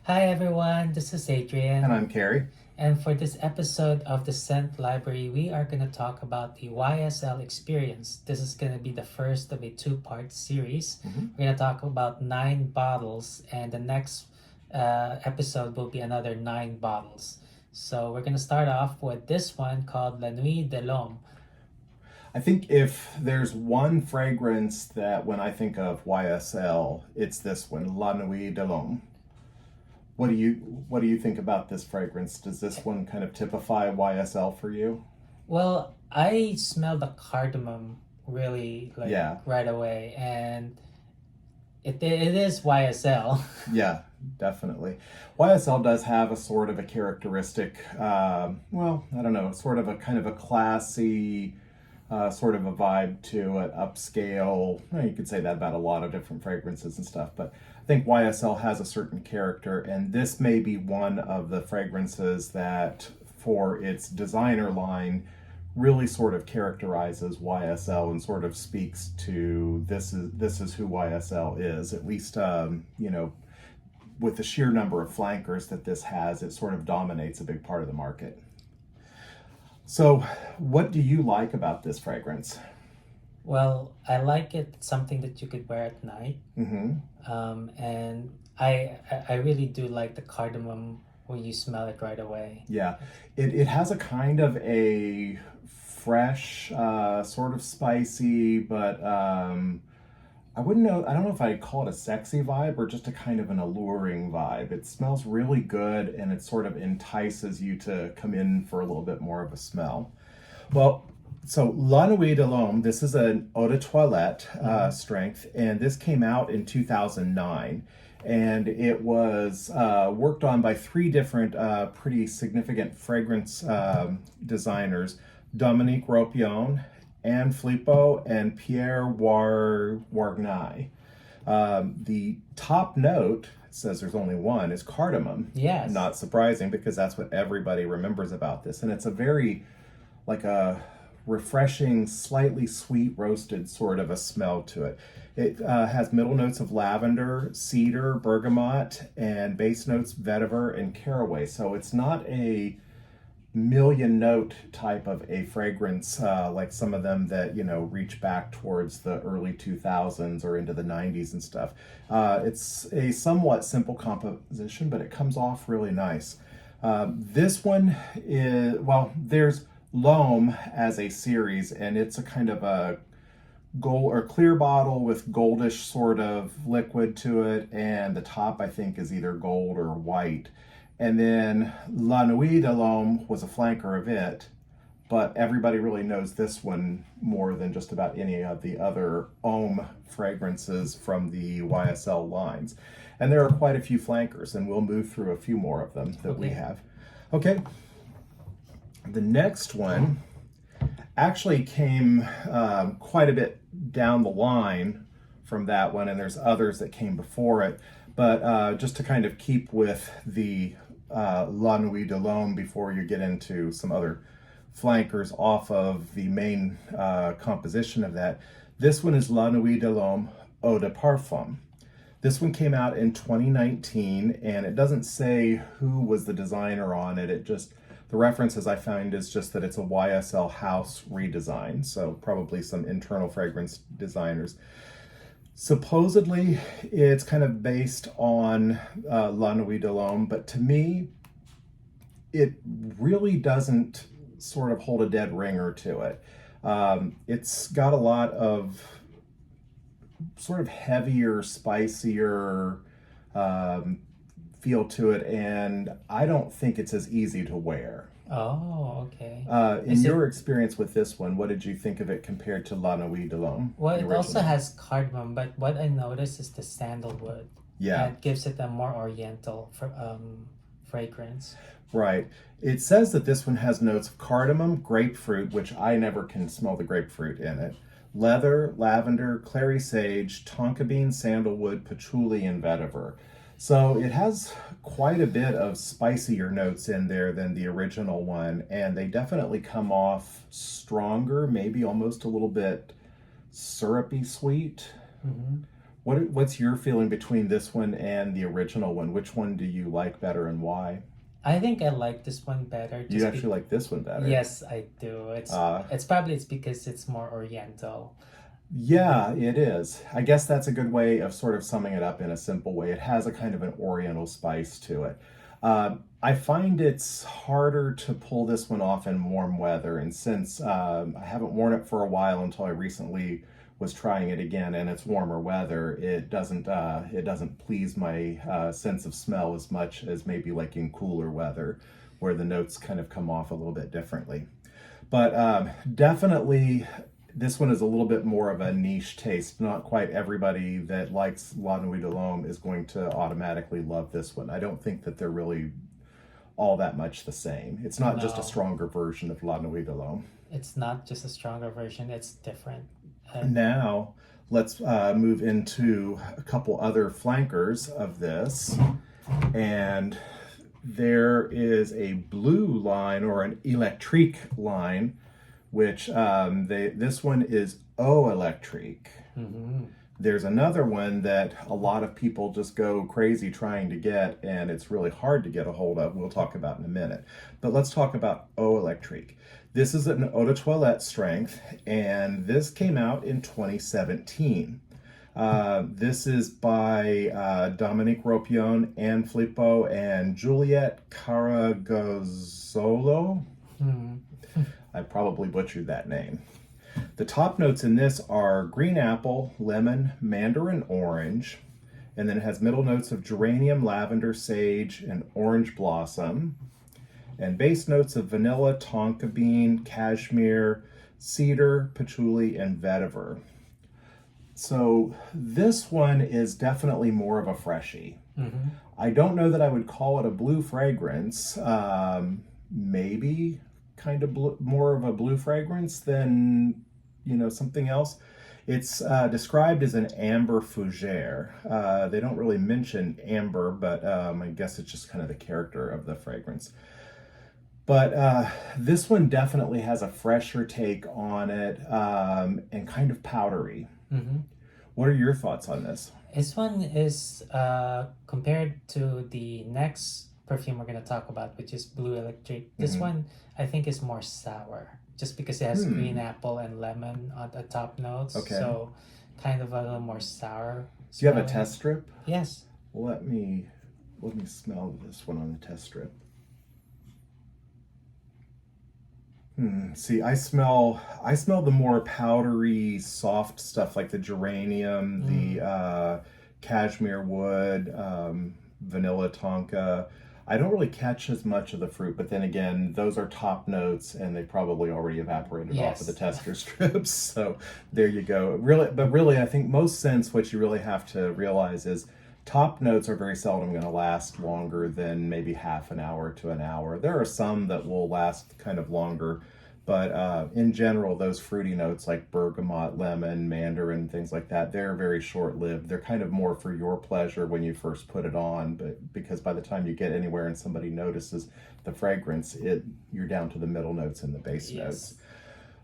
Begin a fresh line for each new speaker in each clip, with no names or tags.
Hi everyone, this is Adrian.
And I'm Carrie.
And for this episode of the Scent Library, we are going to talk about the YSL Experience. This is going to be the first of a two-part series. We're going to talk about 9 bottles, and the next episode will be another 9 bottles. So we're going to start off with this one called La Nuit De L'Homme.
I think if there's one fragrance that when I think of YSL, it's this one, La Nuit De L'Homme. What do you think about this fragrance? Does this one kind of typify YSL for you?
Well, I smell the cardamom really
Yeah.
right away, and it is YSL.
Yeah, definitely. YSL does have a sort of a characteristic, well, I don't know, sort of a kind of a classy, sort of a vibe to it, upscale. Well, you could say that about a lot of different fragrances and stuff, but I think YSL has a certain character, and this may be one of the fragrances that, for its designer line, really sort of characterizes YSL and sort of speaks to this is who YSL is. At least, with the sheer number of flankers that this has, it sort of dominates a big part of the market. So, what do you like about this fragrance?
Well, I like it. It's something that you could wear at night.
Mm-hmm.
And I really do like the cardamom when you smell it right away.
Yeah, it has a kind of a fresh, sort of spicy, but I don't know if I'd call it a sexy vibe or just a kind of an alluring vibe. It smells really good and it sort of entices you to come in for a little bit more of a smell. Well, so La Nuit de l'Homme, this is an eau de toilette strength, and this came out in 2009. And it was worked on by 3 different pretty significant fragrance designers, Dominique Ropion, Anne Filippo, and Pierre Wargnai. The top note, says there's only one, is cardamom.
Yes.
Not surprising because that's what everybody remembers about this. And it's a very, like a refreshing, slightly sweet roasted sort of a smell to it. It has middle notes of lavender, cedar, bergamot, and base notes vetiver and caraway. So it's not a million note type of a fragrance like some of them that reach back towards the early 2000s or into the 90s and stuff. It's a somewhat simple composition, but it comes off really nice. This one is, well, there's L'Homme as a series, and it's a kind of a gold or clear bottle with goldish sort of liquid to it, and the top I think is either gold or white. And then La Nuit de l'Homme was a flanker of it, but everybody really knows this one more than just about any of the other Homme fragrances from the YSL lines. And there are quite a few flankers, and we'll move through a few more of them that we have. Okay. The next one actually came quite a bit down the line from that one, and there's others that came before it. But just to kind of keep with the La Nuit de l'Homme before you get into some other flankers off of the main composition of that, this one is La Nuit de l'Homme Eau de Parfum. This one came out in 2019, and it doesn't say who was the designer on it. The references I find is just that it's a YSL house redesign, so probably some internal fragrance designers. Supposedly, it's kind of based on La Nuit de l'Homme, but to me, it really doesn't sort of hold a dead ringer to it. It's got a lot of sort of heavier, spicier feel to it, and I don't think it's as easy to wear.
Oh, okay.
In your experience with this one, what did you think of it compared to La Nuit de l'Homme?
Well, it also has cardamom, but what I noticed is the sandalwood.
Yeah.
It gives it a more oriental fragrance.
Right. It says that this one has notes of cardamom, grapefruit, which I never can smell the grapefruit in it, leather, lavender, clary sage, tonka bean, sandalwood, patchouli, and vetiver. So it has quite a bit of spicier notes in there than the original one, and they definitely come off stronger, maybe almost a little bit syrupy sweet.
Mm-hmm.
What's your feeling between this one and the original one? Which one do you like better and why?
I think I like this one better.
You actually like this one better.
Yes, I do. It's because it's more oriental.
Yeah, it is. I guess that's a good way of sort of summing it up in a simple way. It has a kind of an oriental spice to it. I find it's harder to pull this one off in warm weather, and since I haven't worn it for a while until I recently was trying it again, and it's warmer weather, it doesn't please my sense of smell as much as maybe like in cooler weather, where the notes kind of come off a little bit differently. But definitely, this one is a little bit more of a niche taste. Not quite everybody that likes La Nuit De L'Homme is going to automatically love this one. I don't think that they're really all that much the same. It's not just a stronger version of La Nuit De L'Homme.
It's not just a stronger version, it's different.
Now, let's move into a couple other flankers of this. And there is a Bleu line, or an Electrique line, which this one is Electrique.
Mm-hmm.
There's another one that a lot of people just go crazy trying to get, and it's really hard to get a hold of. We'll talk about in a minute. But let's talk about Electrique. This is an eau de toilette strength, and this came out in 2017. This is by Dominique Ropion, Anne Filippo, and Juliette Caragozzolo.
Mm-hmm.
I probably butchered that name. The top notes in this are green apple, lemon, mandarin orange, and then it has middle notes of geranium, lavender, sage, and orange blossom, and base notes of vanilla, tonka bean, cashmere, cedar, patchouli, and vetiver. So this one is definitely more of a freshie.
Mm-hmm.
I don't know that I would call it a blue fragrance. Maybe kind of more of a blue fragrance than, something else. It's described as an amber fougere. They don't really mention amber, but I guess it's just kind of the character of the fragrance. But this one definitely has a fresher take on it, and kind of powdery.
Mm-hmm.
What are your thoughts on this?
This one is compared to the next perfume we're going to talk about, which is Bleu Electrique. This one, I think, is more sour, just because it has green apple and lemon on the top notes.
Okay.
So kind of a little more sour.
Do you have a test strip?
Yes.
Let me smell this one on the test strip. See, I smell the more powdery, soft stuff like the geranium, the cashmere wood, vanilla tonka. I don't really catch as much of the fruit, but then again, those are top notes, and they probably already evaporated off of the tester strips. So there you go. Really, I think most scents, what you really have to realize is top notes are very seldom going to last longer than maybe half an hour to an hour. There are some that will last kind of longer, but in general, those fruity notes like bergamot, lemon, mandarin, things like that, they're very short-lived. They're kind of more for your pleasure when you first put it on, but because by the time you get anywhere and somebody notices the fragrance, you're down to the middle notes and the base notes.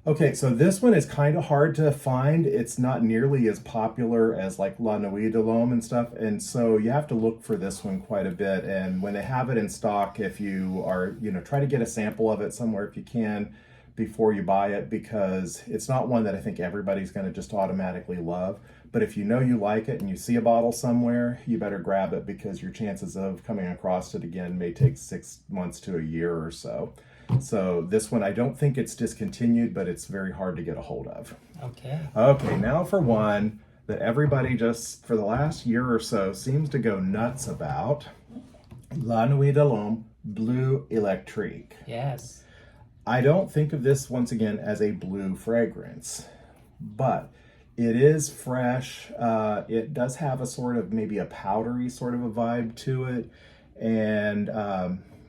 Okay, so this one is kind of hard to find. It's not nearly as popular as like La Nuit De L'Homme and stuff, and so you have to look for this one quite a bit. And when they have it in stock, if you are, try to get a sample of it somewhere if you can before you buy it, because it's not one that I think everybody's going to just automatically love. But if you know you like it and you see a bottle somewhere, you better grab it, because your chances of coming across it again may take 6 months to a year or so. So this one, I don't think it's discontinued, but it's very hard to get a hold of. Okay, now for one that everybody just, for the last year or so, seems to go nuts about. La Nuit De L'Homme Bleu Electrique.
Yes.
I don't think of this, once again, as a blue fragrance, but it is fresh. It does have a sort of, maybe a powdery sort of a vibe to it. And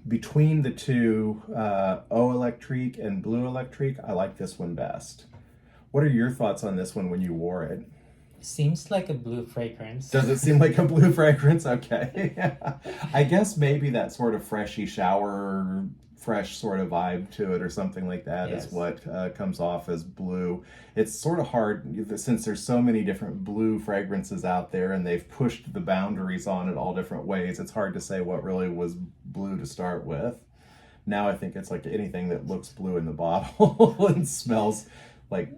between the two, Eau Electrique and Bleu Electrique, I like this one best. What are your thoughts on this one when you wore it?
Seems like a blue fragrance.
Does it seem like a blue fragrance? Okay. I guess maybe that sort of freshy shower fresh sort of vibe to it or something like that.
Yes.
Is what comes off as blue. It's sort of hard since there's so many different blue fragrances out there and they've pushed the boundaries on it all different ways. It's hard to say what really was blue to start with. Now I think it's like anything that looks blue in the bottle and smells like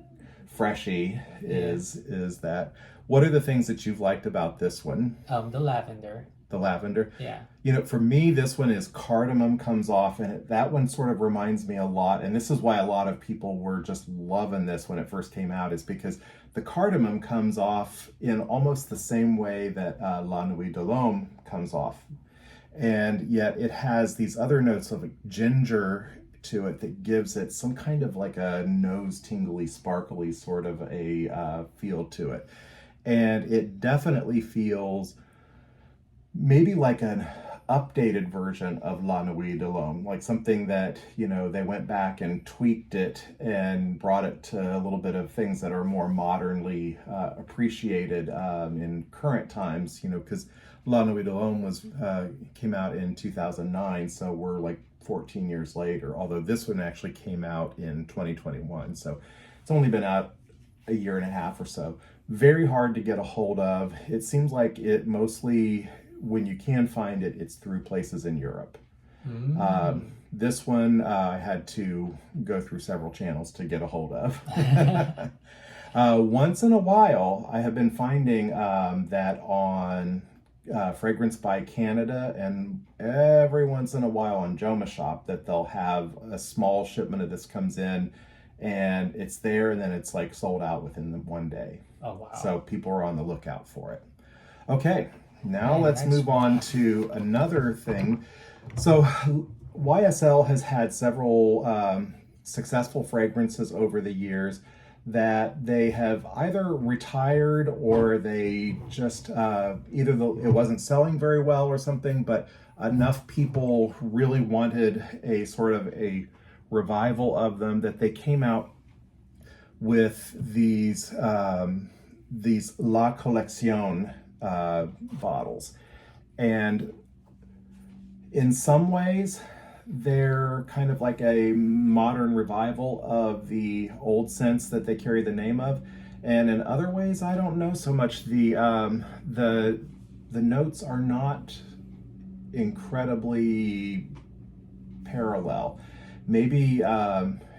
freshy is that. What are the things that you've liked about this one?
The lavender.
The lavender?
Yeah.
You know, for me, this one is cardamom comes off, and that one sort of reminds me a lot, and this is why a lot of people were just loving this when it first came out, is because the cardamom comes off in almost the same way that La Nuit De L'Homme comes off. And yet it has these other notes of ginger to it that gives it some kind of like a nose tingly, sparkly sort of a feel to it. And it definitely feels maybe like an updated version of La Nuit De L'Homme, like something that, you know, they went back and tweaked it and brought it to a little bit of things that are more modernly appreciated in current times, you know, because La Nuit De L'Homme came out in 2009, so we're like 14 years later, although this one actually came out in 2021, so it's only been out a year and a half or so. Very hard to get a hold of. It seems like it mostly, when you can find it, it's through places in Europe. This one I had to go through several channels to get a hold of. Once in a while, I have been finding that on Fragrance by Canada, and every once in a while on Joma Shop, that they'll have a small shipment of this comes in, and it's there, and then it's like sold out within the one day.
Oh, wow.
So people are on the lookout for it. Okay, now let's move on to another thing. So YSL has had several successful fragrances over the years that they have either retired or they just either it wasn't selling very well or something, but enough people really wanted a sort of a revival of them that they came out with these La Collection bottles. And in some ways, they're kind of like a modern revival of the old scents that they carry the name of. And in other ways, I don't know so much. The notes are not incredibly parallel. Maybe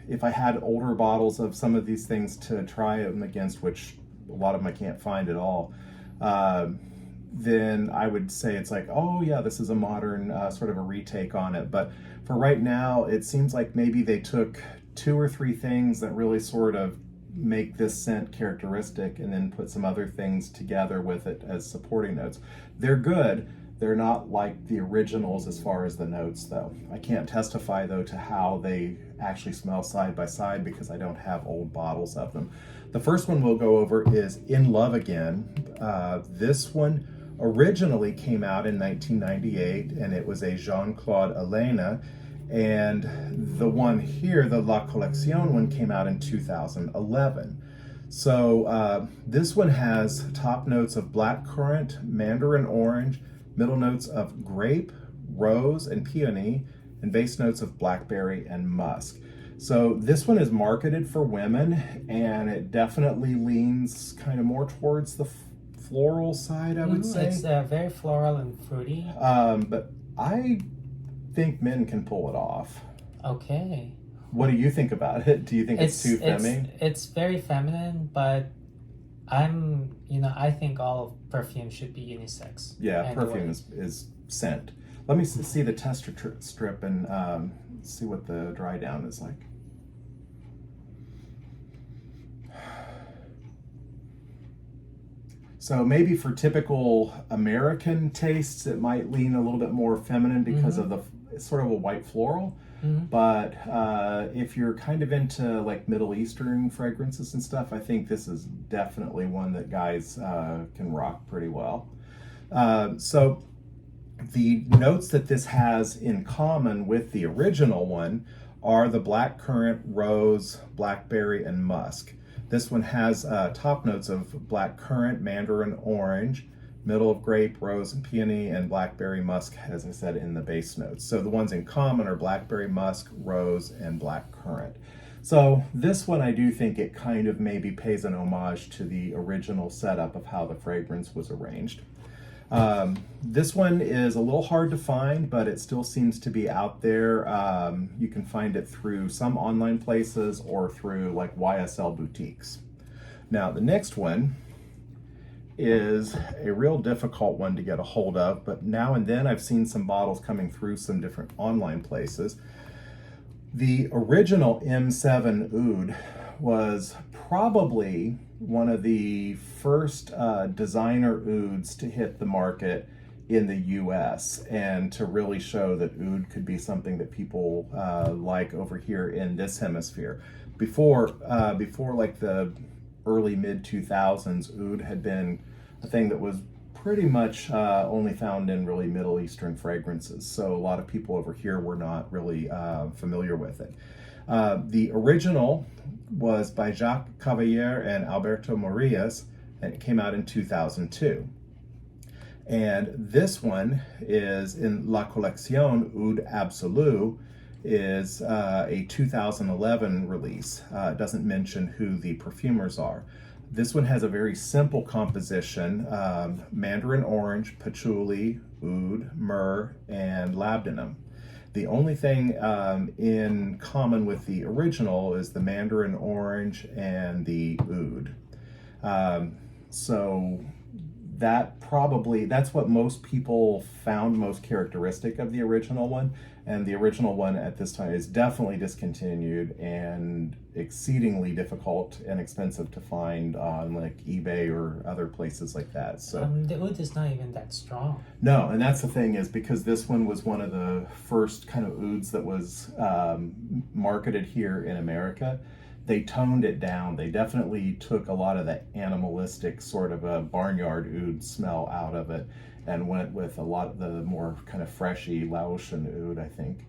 if I had older bottles of some of these things to try them against, which a lot of them I can't find at all, then I would say it's like, oh yeah, this is a modern sort of a retake on it. But for right now, it seems like maybe they took 2 or 3 things that really sort of make this scent characteristic and then put some other things together with it as supporting notes. They're good. They're not like the originals as far as the notes, though. I can't testify, though, to how they actually smell side by side because I don't have old bottles of them. The first one we'll go over is In Love Again. This one originally came out in 1998, and it was a Jean-Claude Elena. And the one here, the La Collection one, came out in 2011. So this one has top notes of blackcurrant, mandarin orange, middle notes of grape, rose, and peony, and base notes of blackberry and musk. So this one is marketed for women, and it definitely leans kind of more towards the floral side, I would say.
It's very floral and fruity.
But I think men can pull it off.
Okay.
What do you think about it? Do you think it's too feminine?
It's very feminine, but I think all perfume should be unisex.
Yeah,
anyway.
perfume is scent. Let me see the tester strip and see what the dry down is like. So maybe for typical American tastes, it might lean a little bit more feminine because of the sort of a white floral. But if you're kind of into like Middle Eastern fragrances and stuff, I think this is definitely one that guys can rock pretty well. So the notes that this has in common with the original one are the blackcurrant, rose, blackberry, and musk. This one has top notes of blackcurrant, mandarin orange, middle of grape, rose and peony, and blackberry musk, as I said, in the base notes. So the ones in common are blackberry musk, rose, and black currant. So this one, I do think it kind of maybe pays an homage to the original setup of how the fragrance was arranged. This one is a little hard to find, but it still seems to be out there. You can find it through some online places or through like YSL boutiques. Now the next one is a real difficult one to get a hold of, but now and then I've seen some bottles coming through some different online places. The original M7 Oud was probably one of the first designer ouds to hit the market in the US and to really show that oud could be something that people like over here in this hemisphere. Before like the early mid 2000s, oud had been a thing that was pretty much only found in really Middle Eastern fragrances. So a lot of people over here were not really familiar with it. The original was by Jacques Cavalier and Alberto Morillas, and it came out in 2002. And this one is in La Collection Oud Absolu, is a 2011 release. It doesn't mention who the perfumers are. This one has a very simple composition: mandarin orange, patchouli, oud, myrrh, and labdanum. The only thing in common with the original is the mandarin orange and the oud. So that's what most people found most characteristic of the original one. And the original one at this time is definitely discontinued and exceedingly difficult and expensive to find on like eBay or other places like that. So
the oud is not even that strong.
No, and that's the thing, is because this one was one of the first kind of ouds that was marketed here in America. They toned it down. They definitely took a lot of the animalistic sort of a barnyard oud smell out of it and went with a lot of the more kind of freshy Laotian oud, I think.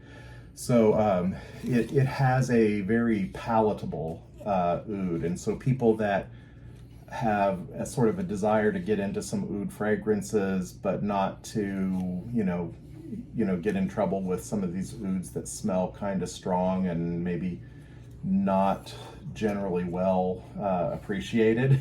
So it has a very palatable oud, and so people that have a sort of a desire to get into some oud fragrances, but not to, get in trouble with some of these ouds that smell kind of strong and maybe not generally well appreciated.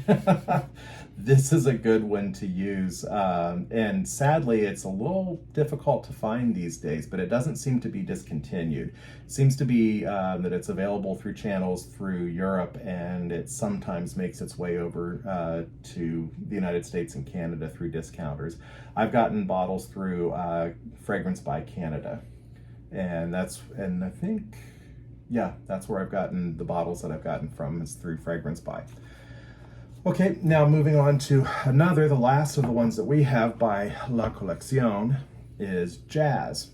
This is a good one to use, and sadly it's a little difficult to find these days, but it doesn't seem to be discontinued. It seems to be that it's available through channels through Europe, and it sometimes makes its way over to the United States and Canada through discounters. I've gotten bottles through Fragrance by Canada, and I think, yeah, that's where I've gotten the bottles that I've gotten from, is through Fragrance by. Okay, now moving on to the last of the ones that we have by La Collection is Jazz.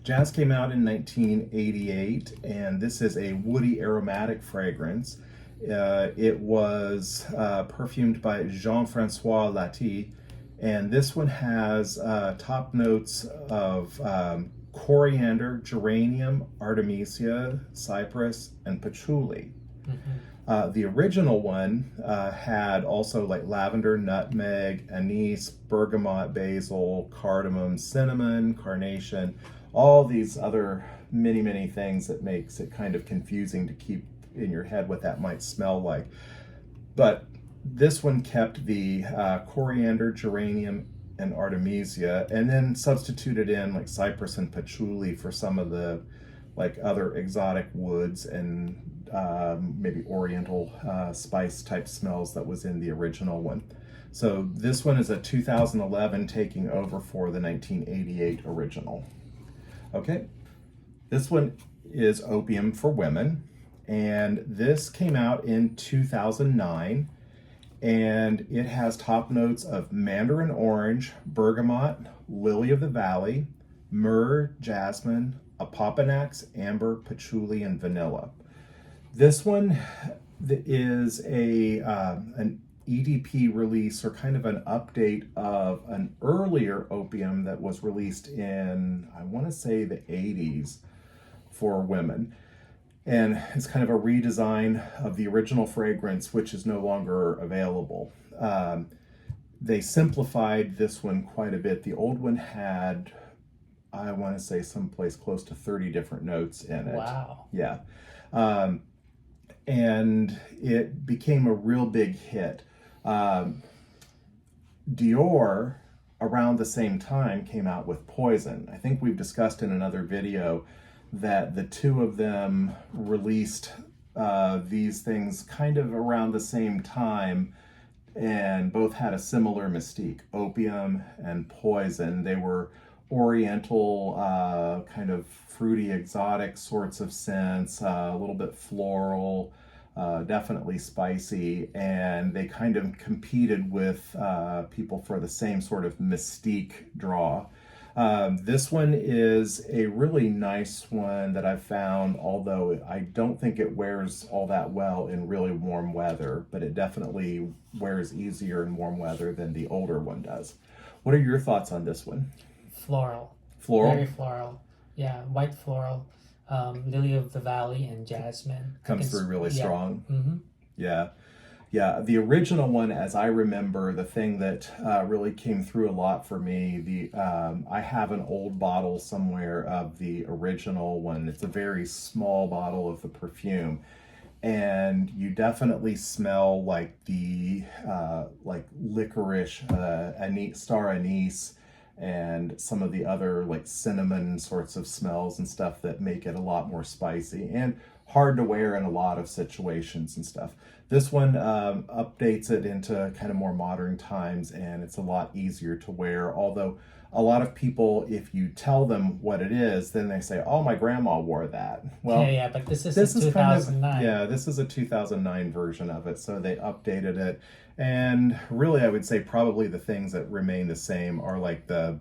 Jazz came out in 1988, and this is a woody aromatic fragrance. It was perfumed by Jean-Francois Lati, and this one has top notes of coriander, geranium, artemisia, cypress, and patchouli. Mm-hmm. The original one had also like lavender, nutmeg, anise, bergamot, basil, cardamom, cinnamon, carnation, all these other many things that makes it kind of confusing to keep in your head what that might smell like. But this one kept the coriander, geranium, and artemisia, and then substituted in like cypress and patchouli for some of the like other exotic woods and maybe oriental spice type smells that was in the original one. So this one is a 2011 taking over for the 1988 original. Okay, this one is Opium for Women, and this came out in 2009. And it has top notes of mandarin orange, bergamot, lily of the valley, myrrh, jasmine, apopanax, amber, patchouli, and vanilla. This one is an EDP release, or kind of an update of an earlier opium that was released in, I want to say, the 80s for women. And it's kind of a redesign of the original fragrance, which is no longer available. they simplified this one quite a bit. The old one had, I want to say, someplace close to 30 different notes in it.
Wow.
Yeah. And it became a real big hit. Dior, around the same time, came out with Poison. I think we've discussed in another video that the two of them released these things kind of around the same time, and both had a similar mystique, Opium and Poison. They were oriental, kind of fruity, exotic sorts of scents, a little bit floral, definitely spicy, and they kind of competed with people for the same sort of mystique draw. This one is a really nice one that I've found, although I don't think it wears all that well in really warm weather, but it definitely wears easier in warm weather than the older one does. What are your thoughts on this one?
Floral.
Floral?
Very floral. Yeah, white floral. Lily of the Valley and jasmine.
Comes through really strong.
Mm-hmm.
Yeah. Yeah, the original one, as I remember, the thing that really came through a lot for me, I have an old bottle somewhere of the original one. It's a very small bottle of the perfume, and you definitely smell like the like licorice, star anise, and some of the other like cinnamon sorts of smells and stuff that make it a lot more spicy and hard to wear in a lot of situations and stuff. This one updates it into kind of more modern times, and it's a lot easier to wear. Although a lot of people, if you tell them what it is, then they say, "Oh, my grandma wore that." Well,
yeah, but this is 2009.
This is a 2009 version of it, so they updated it. And really, I would say probably the things that remain the same are like the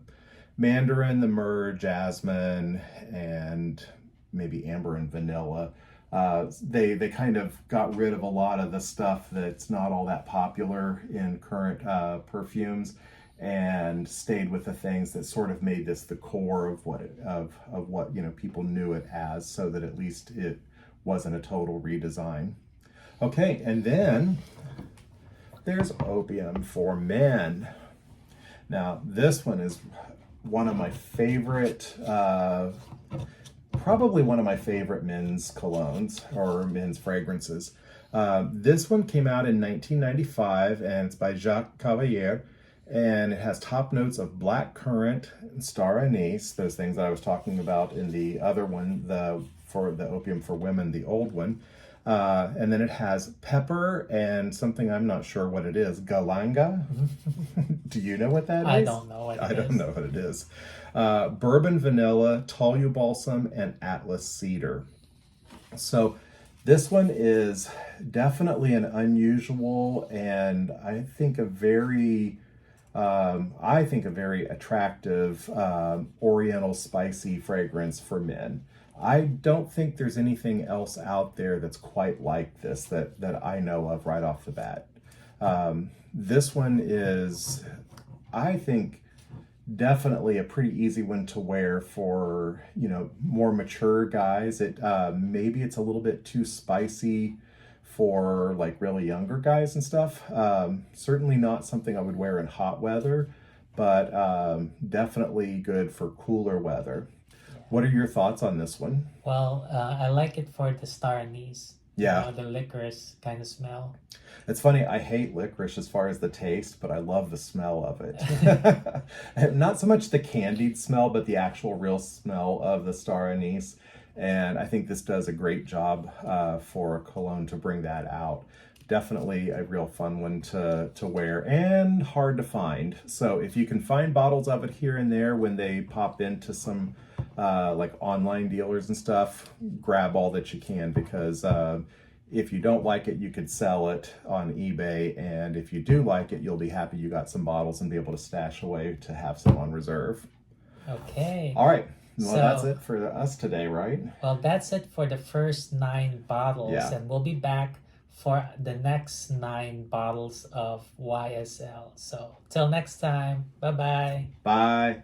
mandarin, the myrrh, jasmine, and maybe amber and vanilla. They kind of got rid of a lot of the stuff that's not all that popular in current perfumes, and stayed with the things that sort of made this the core of what people knew it as, so that at least it wasn't a total redesign. Okay, and then there's Opium for Men. Now this one is one of my favorite. Probably one of my favorite men's colognes or men's fragrances. This one came out in 1995, and it's by Jacques Cavalier, and it has top notes of black currant and star anise, those things that I was talking about in the other one, for the Opium for Women, the old one. And then it has pepper and something I'm not sure what it is, galanga. Do you know what that is?
I don't know what it is.
I don't know what it is. Bourbon vanilla, tolu balsam, and atlas cedar. So this one is definitely an unusual and I think a very attractive oriental spicy fragrance for men. I don't think there's anything else out there that's quite like this that I know of right off the bat. This one is, I think, definitely a pretty easy one to wear for, more mature guys. Maybe it's a little bit too spicy for like really younger guys and stuff. Certainly not something I would wear in hot weather, but definitely good for cooler weather. What are your thoughts on this one?
Well, I like it for the star anise.
Yeah.
The licorice kind of smell.
It's funny, I hate licorice as far as the taste, but I love the smell of it. Not so much the candied smell, but the actual real smell of the star anise. And I think this does a great job for a cologne to bring that out. Definitely a real fun one to wear and hard to find. So if you can find bottles of it here and there when they pop into some like online dealers and stuff, grab all that you can, because if you don't like it, you could sell it on eBay, and if you do like it, you'll be happy you got some bottles and be able to stash away to have some on reserve.
Okay.
All right. Well, that's it for us today, right?
Well, that's it for the first 9 bottles, and we'll be back for the next 9 bottles of YSL. So till next time, bye-bye.
Bye.